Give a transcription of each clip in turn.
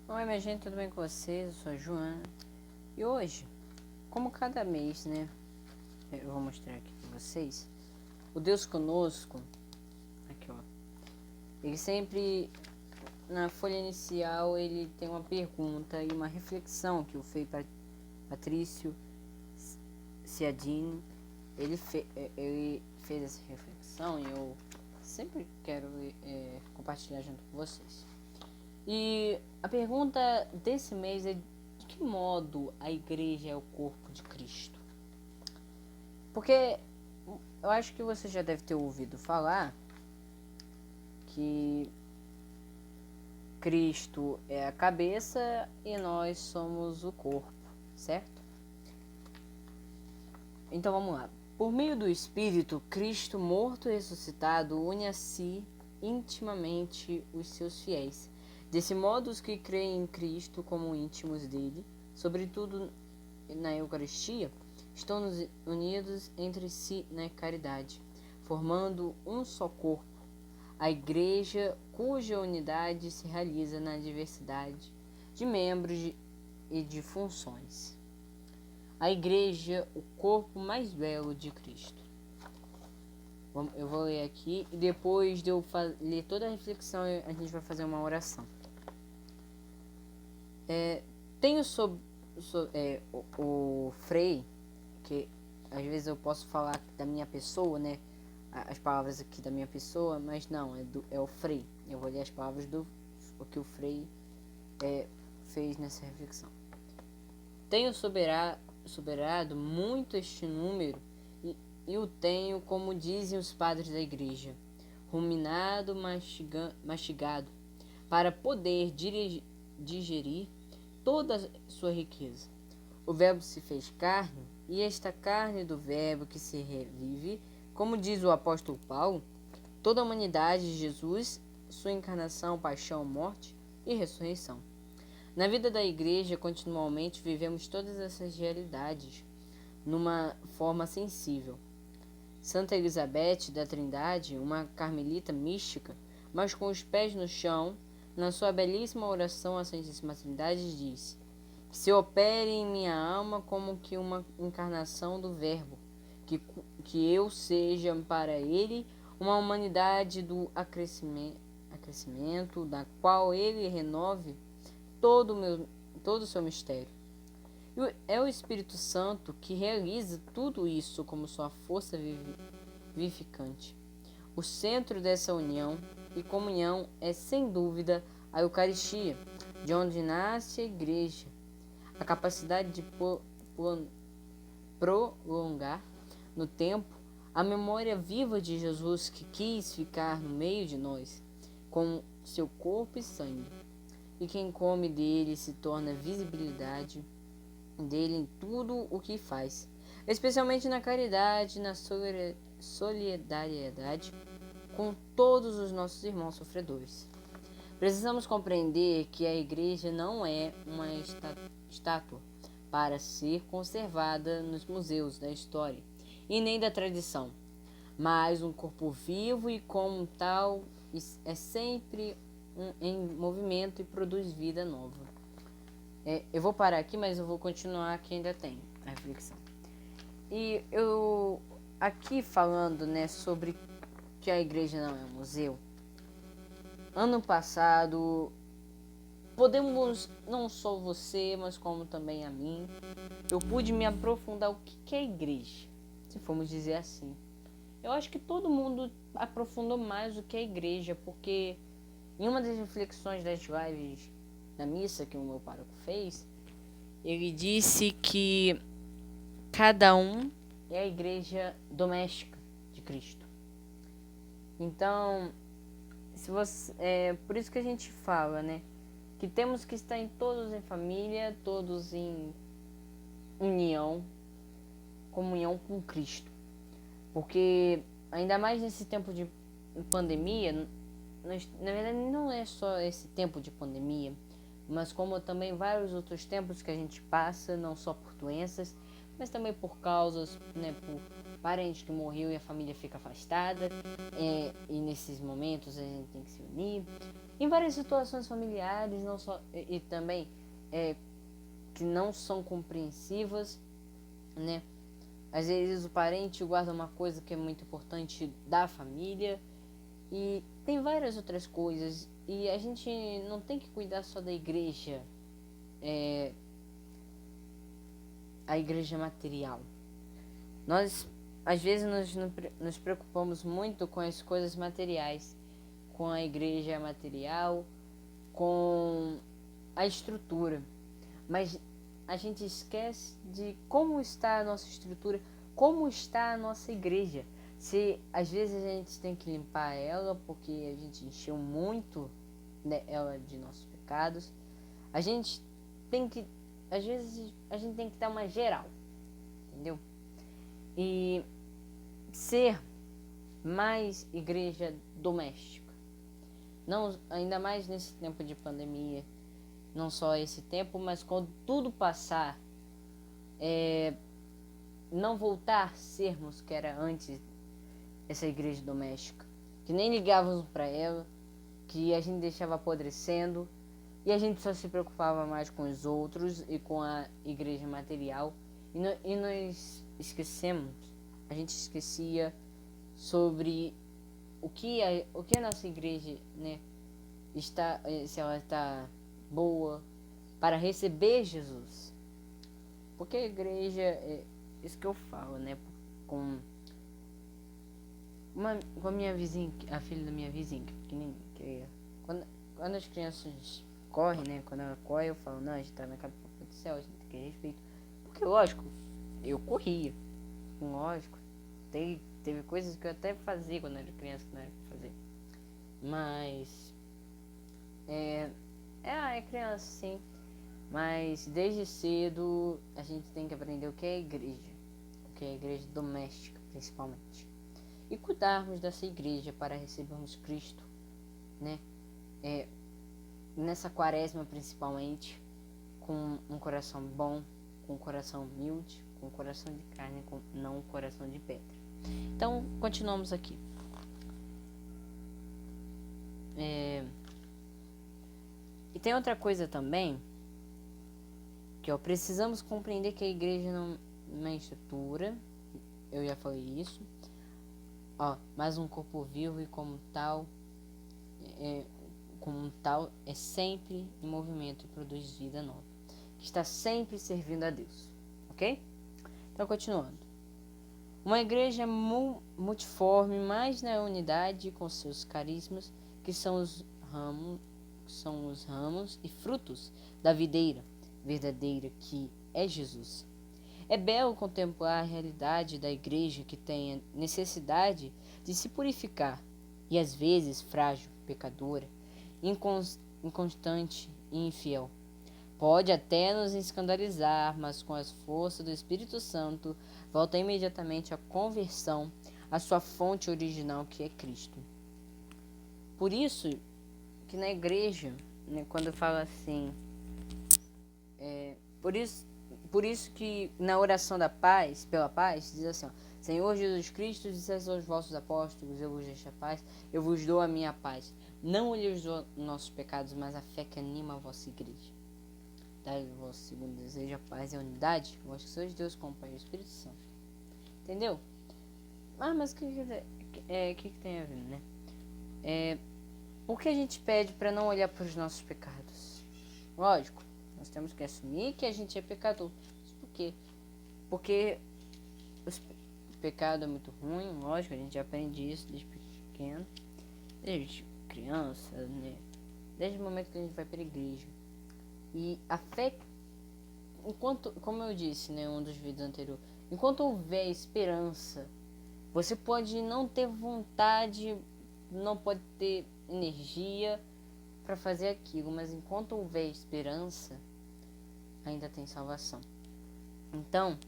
Oi, minha gente, tudo bem com vocês? Eu sou a Joana. E hoje, como cada mês, né? Eu vou mostrar aqui pra vocês. O Deus Conosco, aqui ó. Ele sempre, na folha inicial, ele tem uma pergunta e uma reflexão que o Frei Patrício Ciadini, ele fez essa reflexão e eu sempre quero compartilhar junto com vocês. E a pergunta desse mês é: de que modo a igreja é o corpo de Cristo? Porque eu acho que você já deve ter ouvido falar que Cristo é a cabeça e nós somos o corpo, certo? Então vamos lá. Por meio do Espírito, Cristo morto e ressuscitado une a si intimamente os seus fiéis. Desse modo, os que creem em Cristo como íntimos dele, sobretudo na Eucaristia, estão unidos entre si na caridade, formando um só corpo, a Igreja, cuja unidade se realiza na diversidade de membros e de funções. A Igreja, o corpo mais belo de Cristo. Eu vou ler aqui e depois de eu ler toda a reflexão, a gente vai fazer uma oração. Tenho o Frei, que às vezes eu posso falar da minha pessoa, né? As palavras aqui da minha pessoa, mas não, é o Frei. Eu vou ler as palavras o que o Frei fez nessa reflexão. Tenho superado muito este número e o tenho, como dizem os padres da igreja, ruminado, mastigado, para poder digerir toda a sua riqueza. O Verbo se fez carne, e esta carne do Verbo que se revive, como diz o apóstolo Paulo, toda a humanidade de Jesus, sua encarnação, paixão, morte e ressurreição. Na vida da igreja, continuamente vivemos todas essas realidades numa forma sensível. Santa Elizabeth da Trindade, uma carmelita mística, mas com os pés no chão, na sua belíssima oração à Santíssima Trindade, disse: que se opere em minha alma como que uma encarnação do Verbo, que eu seja para ele uma humanidade do acrescimento, da qual ele renove todo o seu mistério. É o Espírito Santo que realiza tudo isso como sua força vivificante. O centro dessa união e comunhão é, sem dúvida, a Eucaristia, de onde nasce a Igreja. A capacidade de prolongar no tempo a memória viva de Jesus, que quis ficar no meio de nós, com seu corpo e sangue. E quem come dele se torna visibilidade dele em tudo o que faz, especialmente na caridade, na solidariedade com todos os nossos irmãos sofredores. Precisamos compreender que a igreja não é uma estátua para ser conservada nos museus da história e nem da tradição, mas um corpo vivo e, como tal, é sempre em movimento e produz vida nova. Eu vou parar aqui, mas eu vou continuar que ainda tem a reflexão. E eu aqui falando, né, sobre que a igreja não é um museu. Ano passado, podemos, não só você, mas como também a mim, eu pude me aprofundar o que é a igreja, se formos dizer assim. Eu acho que todo mundo aprofundou mais o que é a igreja, porque em uma das reflexões das lives da missa que o meu pároco fez, ele disse que cada um é a igreja doméstica de Cristo. Então, por isso que a gente fala, né, que temos que estar todos em família, todos em comunhão com Cristo. Porque ainda mais nesse tempo de pandemia, na verdade não é só esse tempo de pandemia, mas como também vários outros tempos que a gente passa, não só por doenças, mas também por causas, né, por parente que morreu e a família fica afastada, e nesses momentos a gente tem que se unir. em várias situações familiares, não só e também que não são compreensivas, né? Às vezes o parente guarda uma coisa que é muito importante da família e tem várias outras coisas, e a gente não tem que cuidar só da igreja, a igreja material. Nós às vezes nos preocupamos muito com as coisas materiais, com a igreja material, com a estrutura, mas a gente esquece de como está a nossa estrutura, como está a nossa igreja. Se às vezes a gente tem que limpar ela porque a gente encheu muito, né, ela de nossos pecados, a gente tem que, às vezes a gente tem que dar uma geral, entendeu? E ser mais igreja doméstica, não, ainda mais nesse tempo de pandemia, não só esse tempo, mas quando tudo passar, não voltar a sermos que era antes essa igreja doméstica, que nem ligávamos para ela, que a gente deixava apodrecendo e a gente só se preocupava mais com os outros e com a igreja material, e nós esquecemos, a gente esquecia sobre o que a nossa igreja, né, está, se ela está boa para receber Jesus. Porque a igreja, isso que eu falo, né, com a minha vizinha, a filha da minha vizinha, quando as crianças correm, né, quando ela corre, eu falo, não, a gente tá na casa do Papai do Céu, a gente tem que ter respeito. Porque, lógico, eu corria, lógico, teve coisas que eu até fazia quando eu era criança que não era pra fazer. Mas, é criança, sim. Mas desde cedo a gente tem que aprender o que é igreja, o que é igreja doméstica, principalmente, e cuidarmos dessa igreja para recebermos Cristo, né? Nessa quaresma, principalmente, com um coração bom, com um coração humilde, com um coração de carne, não um coração de pedra. Então, continuamos aqui. E tem outra coisa também, que precisamos compreender que a igreja não é estrutura, eu já falei isso, mas um corpo vivo e como tal é sempre em movimento e produz vida nova, que está sempre servindo a Deus, ok? Então, continuando. Uma igreja multiforme, mas na unidade com seus carismas, que são os ramos e frutos da videira verdadeira, que é Jesus. É belo contemplar a realidade da igreja que tem a necessidade de se purificar e às vezes frágil, pecadora, inconstante e infiel. Pode até nos escandalizar, mas com as forças do Espírito Santo volta imediatamente à conversão, à sua fonte original, que é Cristo. Por isso que na igreja, né, quando fala assim, por isso que na oração da paz, pela paz, diz assim, Senhor Jesus Cristo, disseste aos vossos apóstolos, eu vos deixo a paz, eu vos dou a minha paz. Não lhes dou nossos pecados, mas a fé que anima a vossa igreja. Dai o vosso segundo desejo, a paz e a unidade, vós que sois Deus com o Pai e o Espírito Santo. Entendeu? Mas o que tem a ver, né? Por que a gente pede para não olhar para os nossos pecados? Lógico, nós temos que assumir que a gente é pecador. Mas por quê? Porque o pecado é muito ruim, lógico, a gente já aprende isso desde pequeno, desde criança, né? Desde o momento que a gente vai para a igreja. E a fé, como eu disse, né, em um dos vídeos anteriores, enquanto houver esperança, você pode não ter vontade, não pode ter energia para fazer aquilo, mas enquanto houver esperança, ainda tem salvação. Então,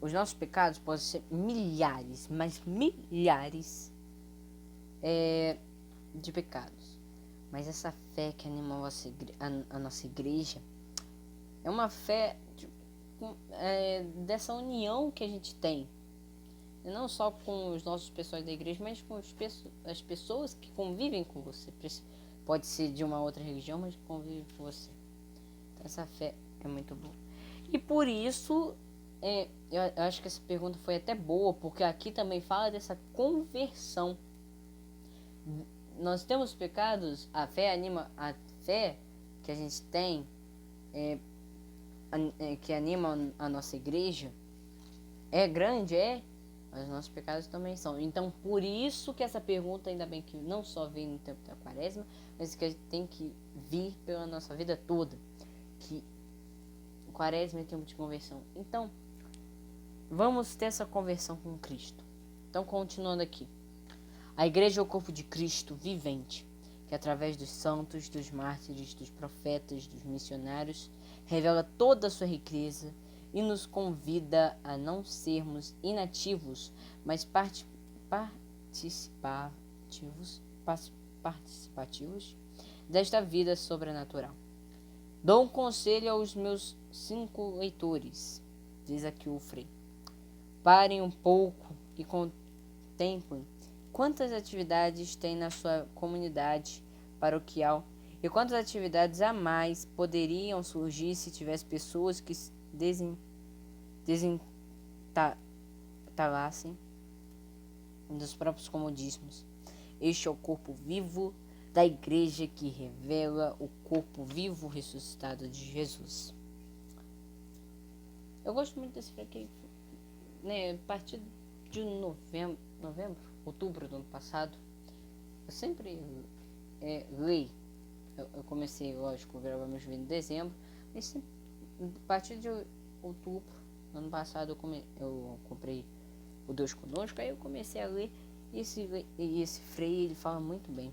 os nossos pecados podem ser milhares, mas milhares de pecados. Mas essa fé que anima a nossa igreja é uma fé dessa união que a gente tem, E não só com os nossos pessoais da igreja, mas com as pessoas que convivem com você. Pode ser de uma outra religião, mas que convivem com você. Então, essa fé é muito boa. E por isso, eu acho que essa pergunta foi até boa, porque aqui também fala dessa conversão. Nós temos pecados, a fé que a gente tem, que anima a nossa igreja, é grande, mas os nossos pecados também são. Então, por isso que essa pergunta, ainda bem que não só vem no tempo da quaresma, mas que a gente tem que vir pela nossa vida toda. Que quaresma é tempo de conversão. Então, vamos ter essa conversão com Cristo. Então, continuando aqui. A igreja é o corpo de Cristo vivente, que através dos santos, dos mártires, dos profetas, dos missionários, revela toda a sua riqueza e nos convida a não sermos inativos, mas participativos desta vida sobrenatural. Dou um conselho aos meus 5 leitores, diz aqui o Frei. Parem um pouco e contemplem quantas atividades tem na sua comunidade paroquial e quantas atividades a mais poderiam surgir se tivesse pessoas que desentalassem dos próprios comodismos. Este é o corpo vivo da igreja que revela o corpo vivo ressuscitado de Jesus. Eu gosto muito desse filme aqui, né? A partir de outubro do ano passado, eu sempre leio. Eu comecei, lógico, a gravar meus vídeos em dezembro, mas sempre, a partir de outubro do ano passado eu comprei o Deus Conosco, aí eu comecei a ler, e esse Frei, ele fala muito bem.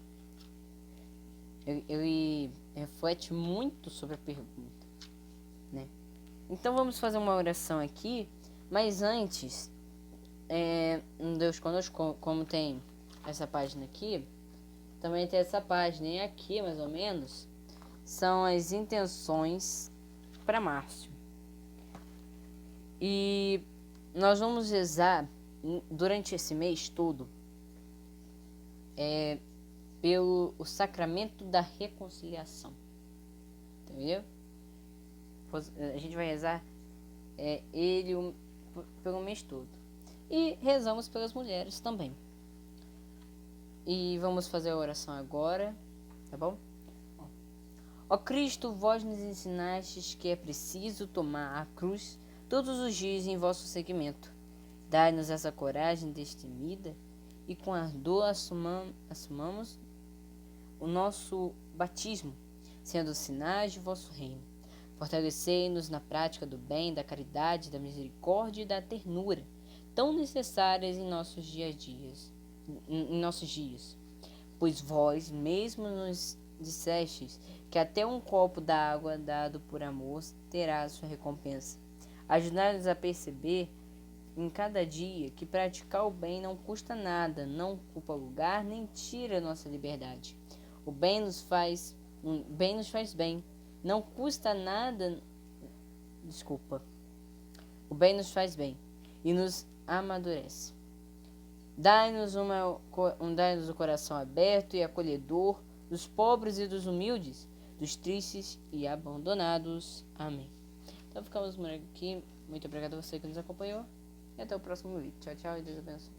Ele reflete muito sobre a pergunta, né? Então vamos fazer uma oração aqui, mas antes, no Deus Conosco, como tem essa página aqui, também tem essa página, e aqui mais ou menos são as intenções para março. E nós vamos rezar durante esse mês todo pelo o sacramento da reconciliação, entendeu? A gente vai rezar ele pelo mês todo. E rezamos pelas mulheres também. E vamos fazer a oração agora, tá bom? Ó Cristo, vós nos ensinastes que é preciso tomar a cruz todos os dias em vosso seguimento. Dai-nos essa coragem destemida e com ardor assumamos o nosso batismo, sendo sinais de vosso reino. Fortalecei-nos na prática do bem, da caridade, da misericórdia e da ternura, tão necessárias em nossos dias. Pois vós mesmo nos dissestes que até um copo d'água dado por amor terá a sua recompensa. Ajudai-nos a perceber em cada dia que praticar o bem não custa nada, não ocupa lugar, nem tira nossa liberdade. O bem nos faz bem. Não custa nada. O bem nos faz bem e nos amadurece. Dai-nos o coração aberto e acolhedor dos pobres e dos humildes, dos tristes e abandonados. Amém. Então ficamos por aqui. Muito obrigado a você que nos acompanhou. E até o próximo vídeo. Tchau, tchau e Deus abençoe.